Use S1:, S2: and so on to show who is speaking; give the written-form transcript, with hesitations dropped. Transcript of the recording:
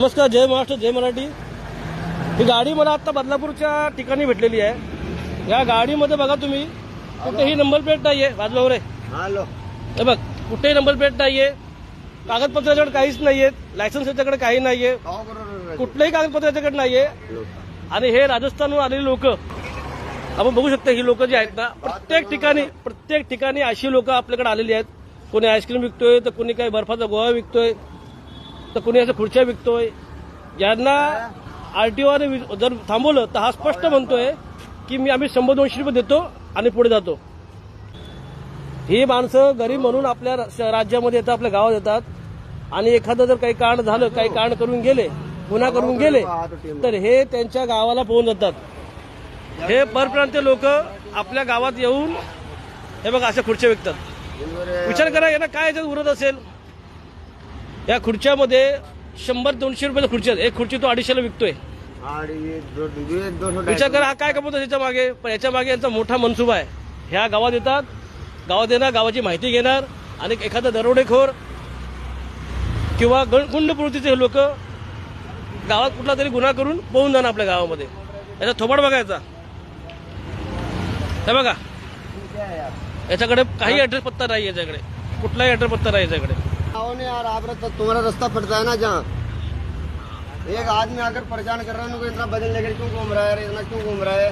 S1: नमस्कार, जय महाराष्ट्र, जय मराठी। ही गाडी मला आता बदलापूरच्या ठिकाणी भेटलेली आहे। या गाडीमध्ये बघा तुम्ही कुठेही नंबर प्लेट नाहीये। वाजल्यावर हे बघ, कुठेही नंबर प्लेट नाहीये, कागदपत्राच्याकडे काहीच नाहीये, लायसन्स याच्याकडे काही नाहीये, कुठलंही कागदपत्र याच्याकडे नाहीये। आणि हे राजस्थानहून आलेली लोक आपण बघू शकता। ही लोक जी आहेत ना, प्रत्येक ठिकाणी अशी लोक आपल्याकडे आलेली आहेत। कोणी आईस्क्रीम विकतोय, तर कोणी काही बर्फाचा गोवा विकतोय, तर कोणी असं खुर्च्या विकतोय। ज्यांना आरटीओने जर थांबवलं तर हा स्पष्ट म्हणतोय की आम्ही 100-200 रुपये देतो आणि पुढे जातो। ही माणसं गरीब म्हणून आपल्या राज्यामध्ये येतात, आपल्या गावात येतात, आणि एखादं जर काही कांड झालं, काही कांड करून गेले, गुन्हा करून गेले, तर हे त्यांच्या गावाला पळून जातात। हे परप्रांतीय लोक आपल्या गावात येऊन हे बघा अशा खुर्च्या विकतात। विचार करा यांना काय याच्यात उरत असेल। या खुर्च्यामध्ये 100-200 रुपयाच्या खुर्च्या, एक खुर्ची तो 250ला विकतोय। विचार करा हा काय कमवतो त्याच्या मागे। पण याच्या मागे यांचा मोठा मनसुबा आहे। ह्या गावात येतात, गावात येणार, गावाची माहिती घेणार, आणि एखादा दरोडेखोर किंवा गुंड प्रवृत्तीचे लोक गावात कुठला तरी गुन्हा करून पळून जाणार आपल्या गावामध्ये। याचा थोबाड बघायचा, हे बघा, याच्याकडे काही ऍड्रेस पत्ता नाही, याच्याकडे कुठलाही ऍड्रेस पत्ता नाही याच्याकडे।
S2: यार आप तुम्हारा रास्ता पड़ता है ना, जहाँ एक आदमी आकर परेशान कर रहा है, उनको इतना बदल लेकर क्यों घूम रहा है, इतना क्यों घूम रहा है।